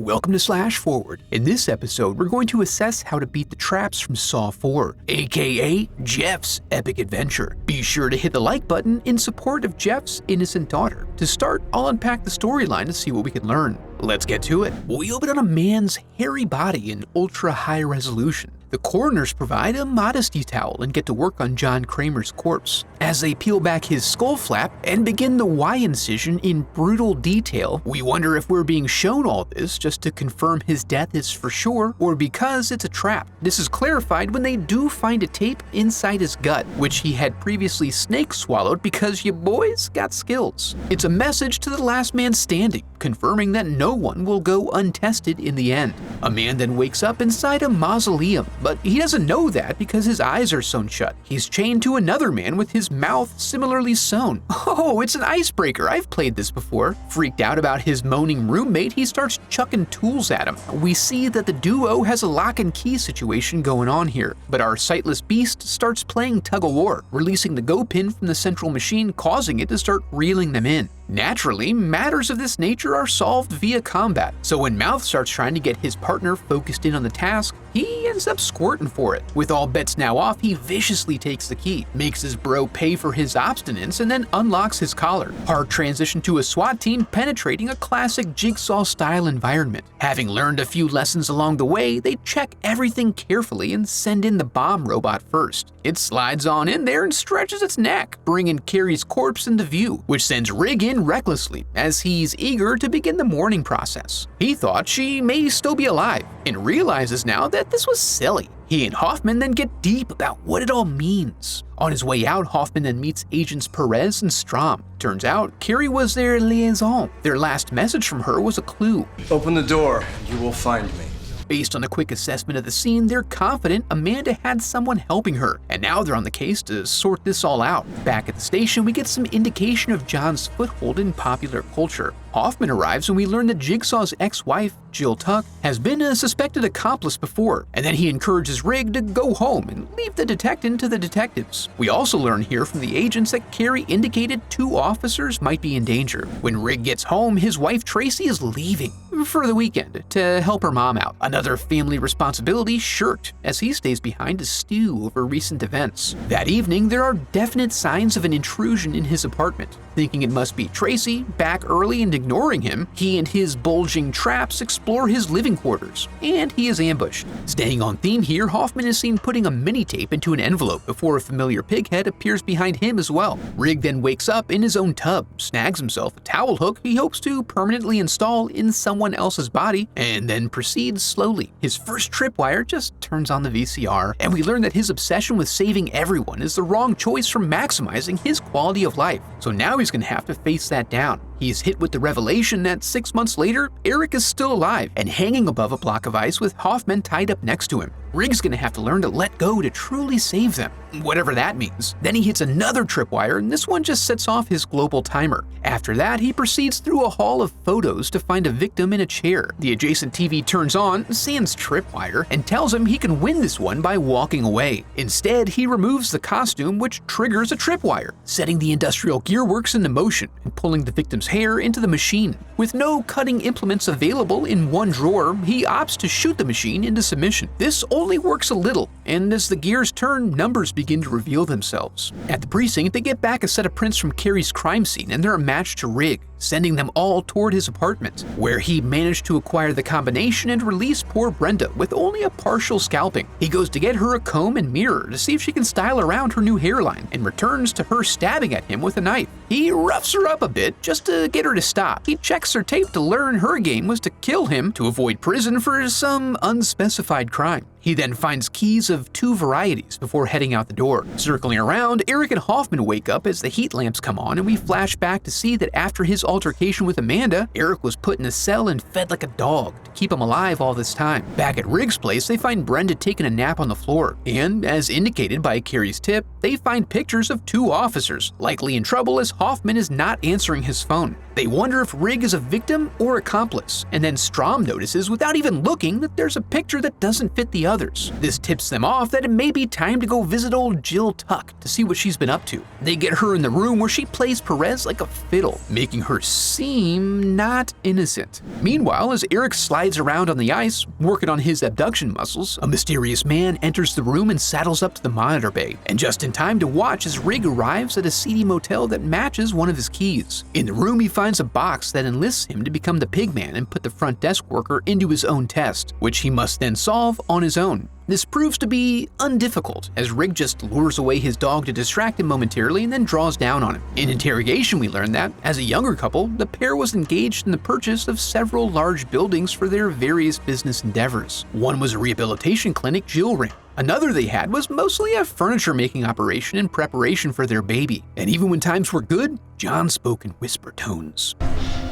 Welcome to Slash Forward. In this episode, we're going to assess how to beat the traps from Saw 4, aka Jeff's epic adventure. Be sure to hit the like button in support of Jeff's innocent daughter. To start, I'll unpack the storyline to see what we can learn. Let's get to it. We open on a man's hairy body in ultra-high resolution. The coroners provide a modesty towel and get to work on John Kramer's corpse. As they peel back his skull flap and begin the Y incision in brutal detail, we wonder if we're being shown all this just to confirm his death is for sure or because it's a trap. This is clarified when they do find a tape inside his gut, which he had previously snake swallowed because you boys got skills. It's a message to the last man standing, confirming that no one will go untested in the end. A man then wakes up inside a mausoleum, but he doesn't know that because his eyes are sewn shut. He's chained to another man with his mouth similarly sewn. Oh, it's an icebreaker. I've played this before. Freaked out about his moaning roommate, he starts chucking tools at him. We see that the duo has a lock and key situation going on here, but our sightless beast starts playing tug-of-war, releasing the go pin from the central machine, causing it to start reeling them in. Naturally, matters of this nature are solved via combat, so when Mouth starts trying to get his partner focused in on the task, he ends up squirting for it. With all bets now off, he viciously takes the key, makes his bro pay for his obstinance, and then unlocks his collar. Hard transition to a SWAT team penetrating a classic Jigsaw-style environment. Having learned a few lessons along the way, they check everything carefully and send in the bomb robot first. It slides on in there and stretches its neck, bringing Carrie's corpse into view, which sends Rig in recklessly, as he's eager to begin the mourning process. He thought she may still be alive, and realizes now that this was silly. He and Hoffman then get deep about what it all means. On his way out, Hoffman then meets Agents Perez and Strom. Turns out, Carrie was their liaison. Their last message from her was a clue. Open the door, you will find me. Based on a quick assessment of the scene, they're confident Amanda had someone helping her, and now they're on the case to sort this all out. Back at the station, we get some indication of John's foothold in popular culture. Hoffman arrives when we learn that Jigsaw's ex-wife, Jill Tuck, has been a suspected accomplice before, and then he encourages Rig to go home and leave the detective to the detectives. We also learn here from the agents that Carrie indicated 2 officers might be in danger. When Rig gets home, his wife Tracy is leaving for the weekend to help her mom out. Another family responsibility shirked, as he stays behind to stew over recent events. That evening, there are definite signs of an intrusion in his apartment. Thinking it must be Tracy, back early and ignoring him, he and his bulging traps explore his living quarters, and he is ambushed. Staying on theme here, Hoffman is seen putting a mini-tape into an envelope before a familiar pighead appears behind him as well. Rig then wakes up in his own tub, snags himself a towel hook he hopes to permanently install in someone else's body, and then proceeds slowly. His first tripwire just turns on the VCR, and we learn that his obsession with saving everyone is the wrong choice for maximizing his quality of life. So now he's gonna have to face that down. He's hit with the revelation that 6 months later, Eric is still alive and hanging above a block of ice with Hoffman tied up next to him. Rig's gonna have to learn to let go to truly save them, whatever that means. Then he hits another tripwire, and this one just sets off his global timer. After that, he proceeds through a hall of photos to find a victim in a chair. The adjacent TV turns on, sans tripwire, and tells him he can win this one by walking away. Instead, he removes the costume, which triggers a tripwire, setting the industrial gearworks into motion and pulling the victim's hair into the machine. With no cutting implements available in one drawer, he opts to shoot the machine into submission. This only works a little, and as the gears turn, numbers begin to reveal themselves. At the precinct, they get back a set of prints from Carrie's crime scene, and they're a match to Rig, sending them all toward his apartment, where he managed to acquire the combination and release poor Brenda with only a partial scalping. He goes to get her a comb and mirror to see if she can style around her new hairline, and returns to her stabbing at him with a knife. He roughs her up a bit just to get her to stop. He checks her tape to learn her game was to kill him to avoid prison for some unspecified crime. He then finds keys of 2 varieties before heading out the door. Circling around, Eric and Hoffman wake up as the heat lamps come on, and we flash back to see that after his altercation with Amanda, Eric was put in a cell and fed like a dog to keep him alive all this time. Back at Rig's place, they find Brenda taking a nap on the floor, and as indicated by Carrie's tip, they find pictures of 2 officers, likely in trouble as Hoffman is not answering his phone. They wonder if Rig is a victim or accomplice, and then Strom notices without even looking that there's a picture that doesn't fit the others. This tips them off that it may be time to go visit old Jill Tuck to see what she's been up to. They get her in the room where she plays Perez like a fiddle, making her seem not innocent. Meanwhile, as Eric slides around on the ice, working on his abduction muscles, a mysterious man enters the room and saddles up to the monitor bay, and just in time to watch as Rig arrives at a seedy motel that matches one of his keys. In the room, he finds a box that enlists him to become the pigman and put the front desk worker into his own test, which he must then solve on his own. This proves to be undifficult, as Rig just lures away his dog to distract him momentarily and then draws down on him. In interrogation, we learn that, as a younger couple, the pair was engaged in the purchase of several large buildings for their various business endeavors. One was a rehabilitation clinic Jill ran. Another they had was mostly a furniture-making operation in preparation for their baby. And even when times were good, John spoke in whisper tones.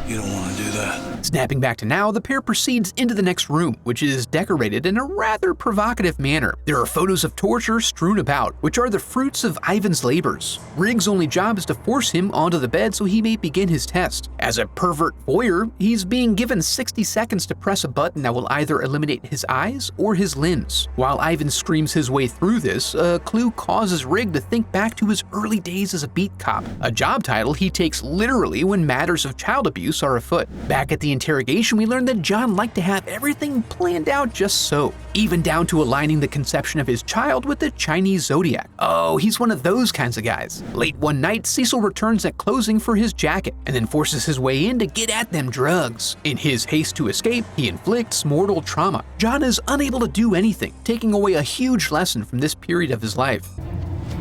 You don't want to do that. Snapping back to now, the pair proceeds into the next room, which is decorated in a rather provocative manner. There are photos of torture strewn about, which are the fruits of Ivan's labors. Rig's only job is to force him onto the bed so he may begin his test. As a pervert voyeur, he's being given 60 seconds to press a button that will either eliminate his eyes or his limbs. While Ivan screams his way through this, a clue causes Rig to think back to his early days as a beat cop, a job title he takes literally when matters of child abuse are afoot. Back at the interrogation, we learn that John liked to have everything planned out just so, even down to aligning the conception of his child with the Chinese zodiac. Oh, he's one of those kinds of guys. Late one night, Cecil returns at closing for his jacket and then forces his way in to get at them drugs. In his haste to escape, he inflicts mortal trauma. John is unable to do anything, taking away a huge lesson from this period of his life.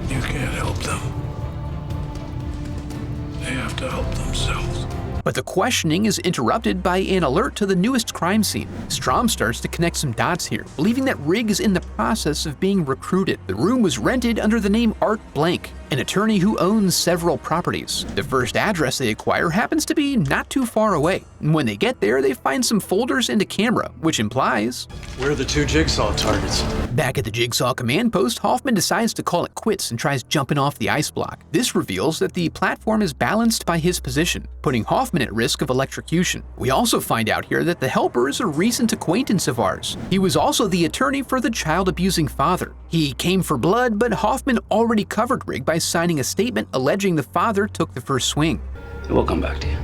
You can't help them. They have to help themselves. But the questioning is interrupted by an alert to the newest crime scene. Strom starts to connect some dots here, believing that Rig is in the process of being recruited. The room was rented under the name Art Blank, an attorney who owns several properties. The first address they acquire happens to be not too far away. When they get there, they find some folders and a camera, which implies... Where are the two Jigsaw targets? Back at the Jigsaw command post, Hoffman decides to call it quits and tries jumping off the ice block. This reveals that the platform is balanced by his position, putting Hoffman at risk of electrocution. We also find out here that the helper is a recent acquaintance of ours. He was also the attorney for the child-abusing father. He came for blood, but Hoffman already covered Rig by signing a statement alleging the father took the first swing. We'll come back to you.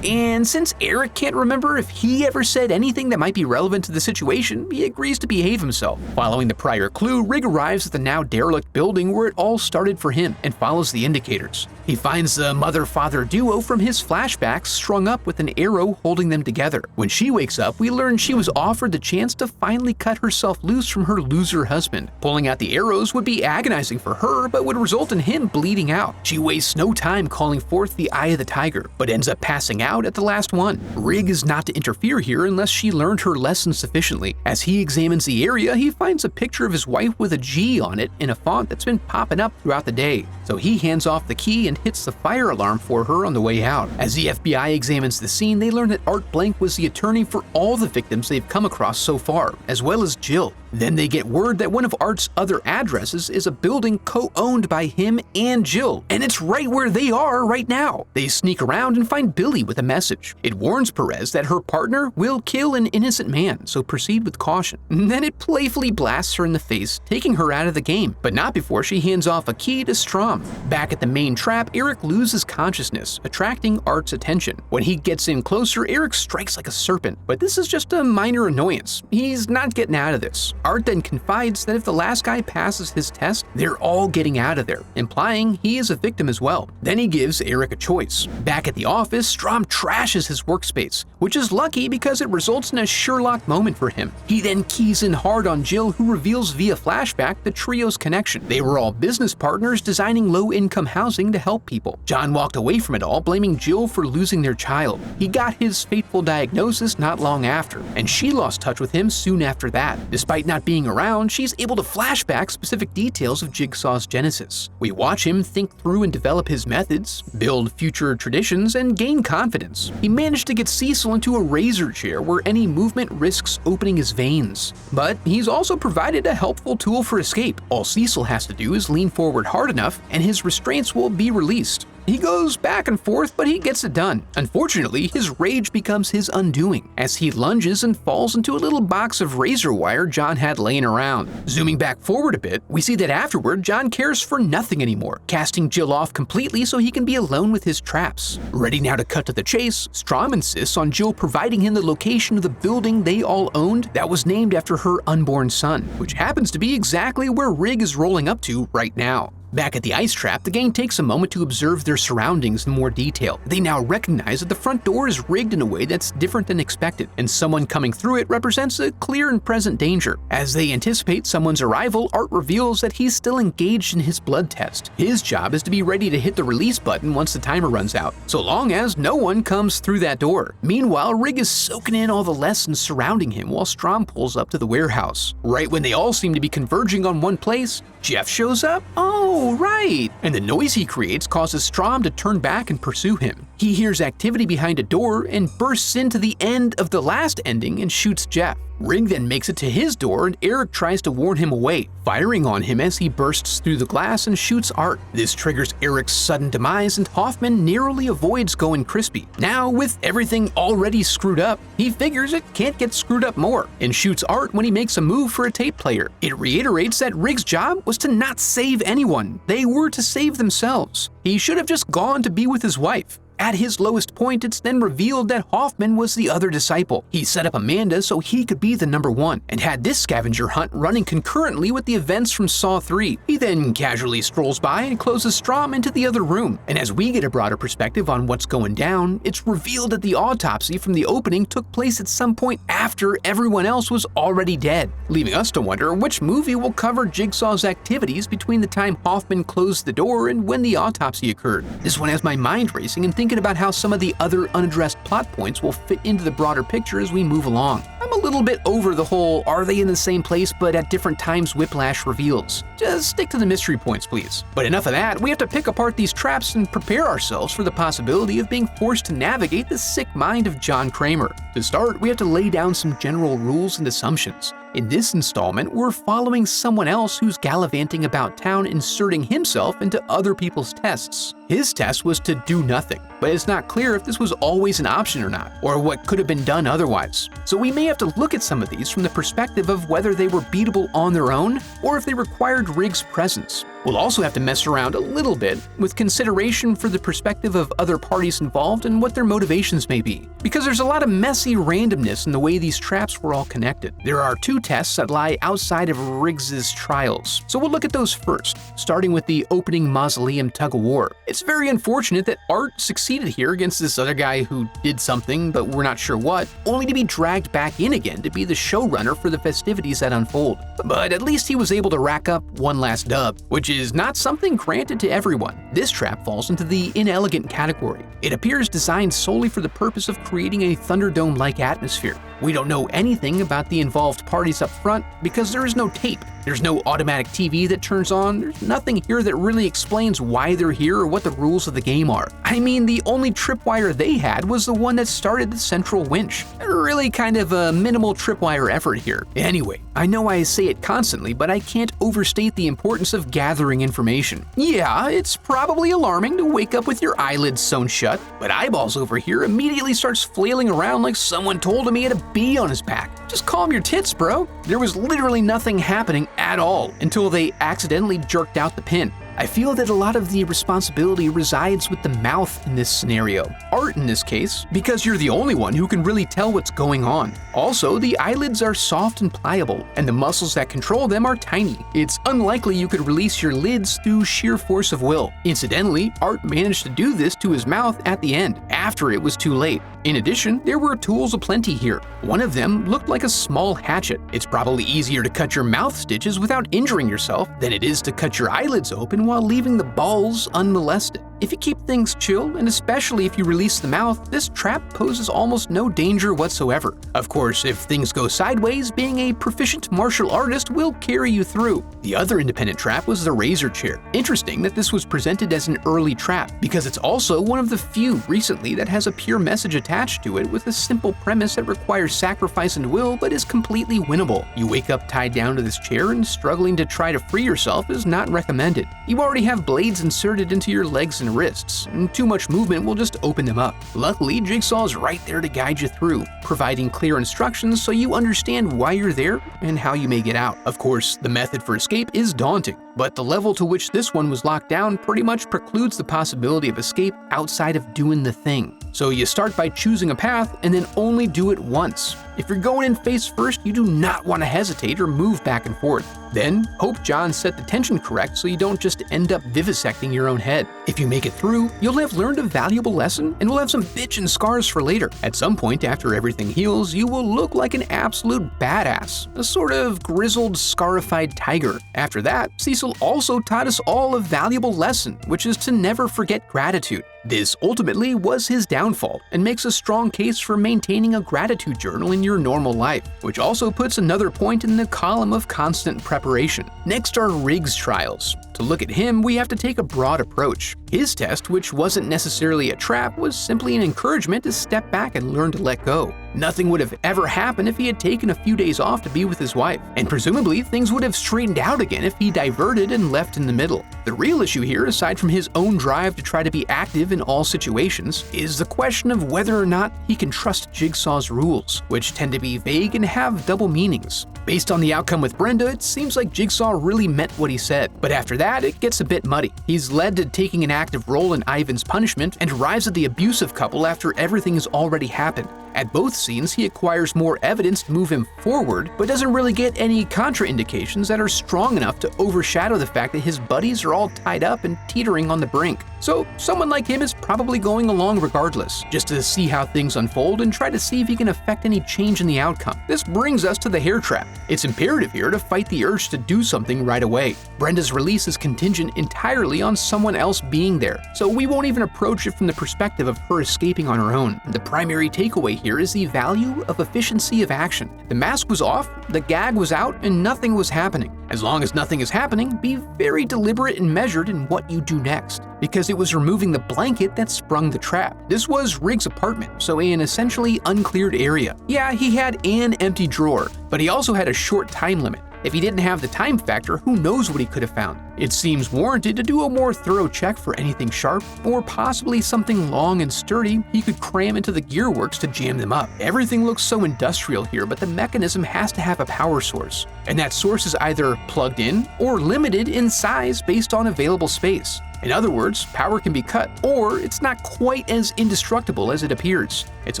And since Eric can't remember if he ever said anything that might be relevant to the situation, he agrees to behave himself. Following the prior clue, Rig arrives at the now derelict building where it all started for him and follows the indicators. He finds the mother-father duo from his flashbacks strung up with an arrow holding them together. When she wakes up, we learn she was offered the chance to finally cut herself loose from her loser husband. Pulling out the arrows would be agonizing for her, but would result in him bleeding out. She wastes no time calling forth the Eye of the Tiger, but ends up passing out at the last one. Rig is not to interfere here unless she learned her lesson sufficiently. As he examines the area, he finds a picture of his wife with a G on it in a font that's been popping up throughout the day. So he hands off the key and hits the fire alarm for her on the way out. As the FBI examines the scene, they learn that Art Blank was the attorney for all the victims they've come across so far, as well as Jill. Then they get word that one of Art's other addresses is a building co-owned by him and Jill, and it's right where they are right now. They sneak around and find Billy with a message. It warns Perez that her partner will kill an innocent man, so proceed with caution. And then it playfully blasts her in the face, taking her out of the game, but not before she hands off a key to Strom. Back at the main trap, Eric loses consciousness, attracting Art's attention. When he gets in closer, Eric strikes like a serpent, but this is just a minor annoyance. He's not getting out of this. Art then confides that if the last guy passes his test, they're all getting out of there, implying he is a victim as well. Then he gives Eric a choice. Back at the office, Strom trashes his workspace, which is lucky because it results in a Sherlock moment for him. He then keys in hard on Jill, who reveals via flashback the trio's connection. They were all business partners designing low-income housing to help people. John walked away from it all, blaming Jill for losing their child. He got his fateful diagnosis not long after, and she lost touch with him soon after that. Despite not being around, she's able to flashback specific details of Jigsaw's genesis. We watch him think through and develop his methods, build future traditions, and gain confidence. He managed to get Cecil into a razor chair where any movement risks opening his veins. But he's also provided a helpful tool for escape. All Cecil has to do is lean forward hard enough, and his restraints will be released. He goes back and forth, but he gets it done. Unfortunately, his rage becomes his undoing as he lunges and falls into a little box of razor wire John had laying around. Zooming back forward a bit, we see that afterward, John cares for nothing anymore, casting Jill off completely so he can be alone with his traps. Ready now to cut to the chase, Strom insists on Jill providing him the location of the building they all owned that was named after her unborn son, which happens to be exactly where Rig is rolling up to right now. Back at the ice trap, the gang takes a moment to observe their surroundings in more detail. They now recognize that the front door is rigged in a way that's different than expected, and someone coming through it represents a clear and present danger. As they anticipate someone's arrival, Art reveals that he's still engaged in his blood test. His job is to be ready to hit the release button once the timer runs out, so long as no one comes through that door. Meanwhile, Rig is soaking in all the lessons surrounding him while Strom pulls up to the warehouse. Right when they all seem to be converging on one place, Jeff shows up? Oh, right! And the noise he creates causes Strom to turn back and pursue him. He hears activity behind a door and bursts into the end of the last ending and shoots Jeff. Rig then makes it to his door and Eric tries to warn him away, firing on him as he bursts through the glass and shoots Art. This triggers Eric's sudden demise and Hoffman narrowly avoids going crispy. Now, with everything already screwed up, he figures it can't get screwed up more and shoots Art when he makes a move for a tape player. It reiterates that Rig's job was to not save anyone. They were to save themselves. He should have just gone to be with his wife. At his lowest point, it's then revealed that Hoffman was the other disciple. He set up Amanda so he could be the number one, and had this scavenger hunt running concurrently with the events from Saw 3. He then casually strolls by and closes Strom into the other room, and as we get a broader perspective on what's going down, it's revealed that the autopsy from the opening took place at some point after everyone else was already dead, leaving us to wonder which movie will cover Jigsaw's activities between the time Hoffman closed the door and when the autopsy occurred. This one has my mind racing and thinking about how some of the other unaddressed plot points will fit into the broader picture as we move along. I'm a little bit over the whole are they in the same place but at different times whiplash reveals. Just stick to the mystery points, please. But enough of that, we have to pick apart these traps and prepare ourselves for the possibility of being forced to navigate the sick mind of John Kramer. To start, we have to lay down some general rules and assumptions. In this installment, we're following someone else who's gallivanting about town inserting himself into other people's tests. His test was to do nothing, but it's not clear if this was always an option or not, or what could have been done otherwise. So we may have to look at some of these from the perspective of whether they were beatable on their own, or if they required Rig's presence. We'll also have to mess around a little bit with consideration for the perspective of other parties involved and what their motivations may be, because there's a lot of messy randomness in the way these traps were all connected. There are two tests that lie outside of Riggs's trials, so we'll look at those first, starting with the opening mausoleum tug-of-war. It's very unfortunate that Art succeeded here against this other guy who did something, but we're not sure what, only to be dragged back in again to be the showrunner for the festivities that unfold. But at least he was able to rack up one last dub, which is not something granted to everyone. This trap falls into the inelegant category. It appears designed solely for the purpose of creating a Thunderdome-like atmosphere. We don't know anything about the involved parties up front because there is no tape. There's no automatic TV that turns on. There's nothing here that really explains why they're here or what the rules of the game are. I mean, the only tripwire they had was the one that started the central winch. Really kind of a minimal tripwire effort here. Anyway, I know I say it constantly, but I can't overstate the importance of gathering information. Yeah, it's probably alarming to wake up with your eyelids sewn shut, but Eyeballs over here immediately starts flailing around like someone told him he had a bee on his back. Just calm your tits, bro. There was literally nothing happening at all until they accidentally jerked out the pin. I feel that a lot of the responsibility resides with the mouth in this scenario. Art in this case, because you're the only one who can really tell what's going on. Also, the eyelids are soft and pliable, and the muscles that control them are tiny. It's unlikely you could release your lids through sheer force of will. Incidentally, Art managed to do this to his mouth at the end, after it was too late. In addition, there were tools aplenty here. One of them looked like a small hatchet. It's probably easier to cut your mouth stitches without injuring yourself than it is to cut your eyelids open while leaving the balls unmolested. If you keep things chill, and especially if you release the mouth, this trap poses almost no danger whatsoever. Of course, if things go sideways, being a proficient martial artist will carry you through. The other independent trap was the razor chair. Interesting that this was presented as an early trap, because it's also one of the few recently that has a pure message attached to it with a simple premise that requires sacrifice and will but is completely winnable. You wake up tied down to this chair and struggling to try to free yourself is not recommended. You already have blades inserted into your legs and and wrists, and too much movement will just open them up. Luckily, Jigsaw is right there to guide you through, providing clear instructions so you understand why you're there and how you may get out. Of course, the method for escape is daunting, but the level to which this one was locked down pretty much precludes the possibility of escape outside of doing the thing. So you start by choosing a path and then only do it once. If you're going in face first, you do not want to hesitate or move back and forth. Then, hope John set the tension correct so you don't just end up vivisecting your own head. If you make it through, you'll have learned a valuable lesson and will have some bitchin' scars for later. At some point after everything heals, you will look like an absolute badass, a sort of grizzled, scarified tiger. After that, Cecil also taught us all a valuable lesson, which is to never forget gratitude. This ultimately was his downfall and makes a strong case for maintaining a gratitude journal in your normal life, which also puts another point in the column of constant preparation. Next are Riggs' trials. To look at him, we have to take a broad approach. His test, which wasn't necessarily a trap, was simply an encouragement to step back and learn to let go. Nothing would have ever happened if he had taken a few days off to be with his wife, and presumably things would have straightened out again if he diverted and left in the middle. The real issue here, aside from his own drive to try to be active in all situations, is the question of whether or not he can trust Jigsaw's rules, which tend to be vague and have double meanings. Based on the outcome with Brenda, it seems like Jigsaw really meant what he said, but after that, it gets a bit muddy. He's led to taking an active role in Ivan's punishment and arrives at the abusive couple after everything has already happened. At both scenes, he acquires more evidence to move him forward, but doesn't really get any contraindications that are strong enough to overshadow the fact that his buddies are all tied up and teetering on the brink. So someone like him is probably going along regardless, just to see how things unfold and try to see if he can affect any change in the outcome. This brings us to the hair trap. It's imperative here to fight the urge to do something right away. Brenda's release is contingent entirely on someone else being there, so we won't even approach it from the perspective of her escaping on her own. The primary takeaway here is the value of efficiency of action. The mask was off, the gag was out, and nothing was happening. As long as nothing is happening, be very deliberate and measured in what you do next, because it was removing the blanket that sprung the trap. This was Riggs' apartment, so an essentially uncleared area. Yeah, he had an empty drawer, but he also had a short time limit. If he didn't have the time factor, who knows what he could have found. It seems warranted to do a more thorough check for anything sharp, or possibly something long and sturdy he could cram into the gearworks to jam them up. Everything looks so industrial here, but the mechanism has to have a power source, and that source is either plugged in or limited in size based on available space. In other words, power can be cut, or it's not quite as indestructible as it appears. It's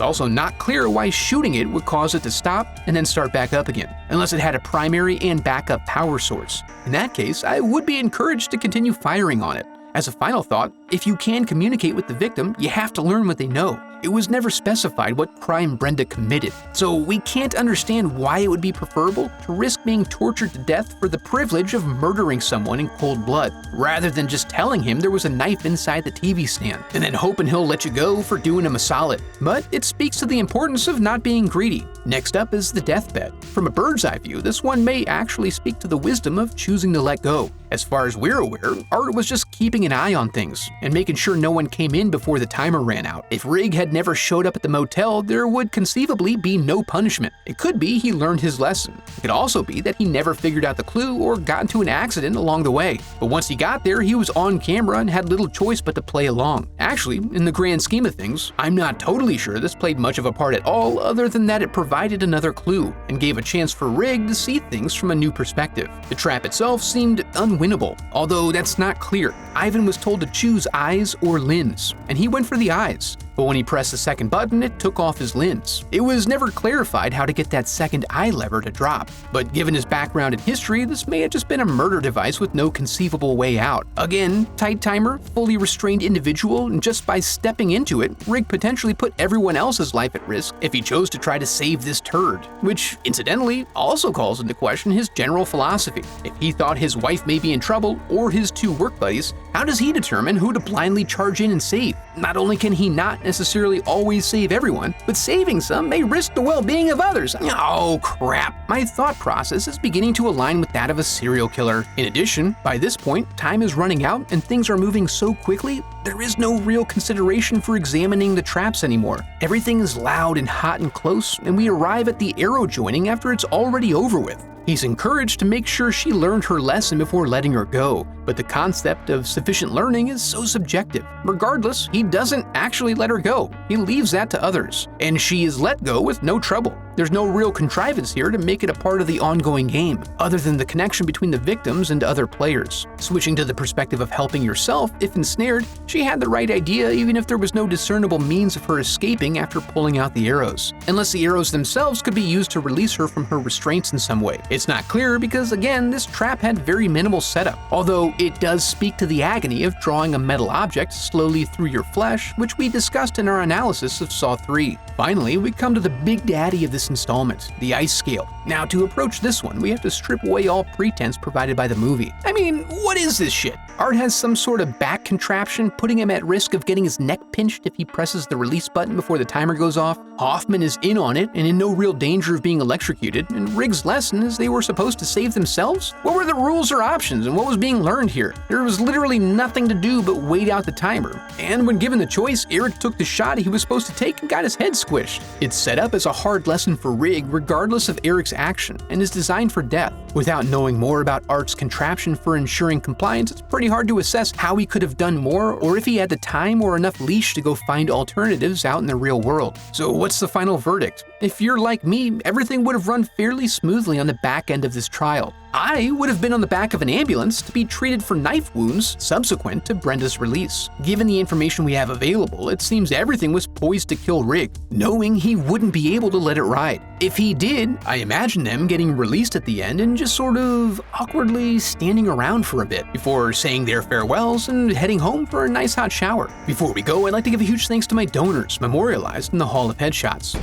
also not clear why shooting it would cause it to stop and then start back up again, unless it had a primary and backup power source. In that case, I would be encouraged to continue firing on it. As a final thought, if you can communicate with the victim, you have to learn what they know. It was never specified what crime Brenda committed, so we can't understand why it would be preferable to risk being tortured to death for the privilege of murdering someone in cold blood, rather than just telling him there was a knife inside the TV stand, and then hoping he'll let you go for doing him a solid. But it speaks to the importance of not being greedy. Next up is the deathbed. From a bird's eye view, this one may actually speak to the wisdom of choosing to let go. As far as we're aware, Art was just keeping an eye on things and making sure no one came in before the timer ran out. If Rigg had never showed up at the motel, there would conceivably be no punishment. It could be he learned his lesson. It could also be that he never figured out the clue or got into an accident along the way. But once he got there, he was on camera and had little choice but to play along. Actually, in the grand scheme of things, I'm not totally sure this played much of a part at all, other than that it provided another clue and gave a chance for Rigg to see things from a new perspective. The trap itself seemed unwinnable, although that's not clear. Ivan was told to choose eyes or lens, and he went for the eyes. But when he pressed the second button, it took off his lens. It was never clarified how to get that second eye lever to drop, but given his background and history, this may have just been a murder device with no conceivable way out. Again, tight timer, fully restrained individual, and just by stepping into it, Rigg potentially put everyone else's life at risk if he chose to try to save this turd, which, incidentally, also calls into question his general philosophy. If he thought his wife may be in trouble, or his two work buddies, how does he determine who to blindly charge in and save? Not only can he not necessarily always save everyone, but saving some may risk the well-being of others. Oh crap, my thought process is beginning to align with that of a serial killer. In addition, by this point, time is running out and things are moving so quickly, there is no real consideration for examining the traps anymore. Everything is loud and hot and close, and we arrive at the arrow joining after it's already over with. He's encouraged to make sure she learned her lesson before letting her go, but the concept of sufficient learning is so subjective. Regardless, he doesn't actually let her go. He leaves that to others, and she is let go with no trouble. There's no real contrivance here to make it a part of the ongoing game, other than the connection between the victims and other players. Switching to the perspective of helping yourself if ensnared, she had the right idea even if there was no discernible means of her escaping after pulling out the arrows. Unless the arrows themselves could be used to release her from her restraints in some way. It's not clear because, again, this trap had very minimal setup, although it does speak to the agony of drawing a metal object slowly through your flesh, which we discussed in our analysis of Saw 3. Finally, we come to the big daddy of this installment, the ice scale. Now, to approach this one, we have to strip away all pretense provided by the movie. I mean, what is this shit? Art has some sort of back contraption, putting him at risk of getting his neck pinched if he presses the release button before the timer goes off. Hoffman is in on it and in no real danger of being electrocuted, and Riggs' lesson is they were supposed to save themselves? What were the rules or options, and what was being learned here? There was literally nothing to do but wait out the timer. And when given the choice, Eric took the shot he was supposed to take and got his head squished. It's set up as a hard lesson for Rig regardless of Eric's action, and is designed for death. Without knowing more about Art's contraption for ensuring compliance, it's pretty hard to assess how he could have done more or if he had the time or enough leash to go find alternatives out in the real world. So what's the final verdict? If you're like me, everything would have run fairly smoothly on the back end of this trial. I would have been on the back of an ambulance to be treated for knife wounds subsequent to Brenda's release. Given the information we have available, it seems everything was poised to kill Rig, knowing he wouldn't be able to let it ride. If he did, I imagine them getting released at the end and just sort of awkwardly standing around for a bit before saying their farewells and heading home for a nice hot shower. Before we go, I'd like to give a huge thanks to my donors memorialized in the Hall of Headshots.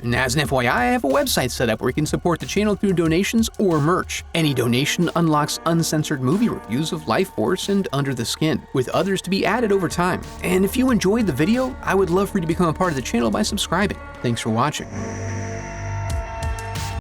And as an FYI, I have a website set up where you can support the channel through donations or merch. Any donation unlocks uncensored movie reviews of Life Force and Under the Skin, with others to be added over time. And if you enjoyed the video, I would love for you to become a part of the channel by subscribing. Thanks for watching.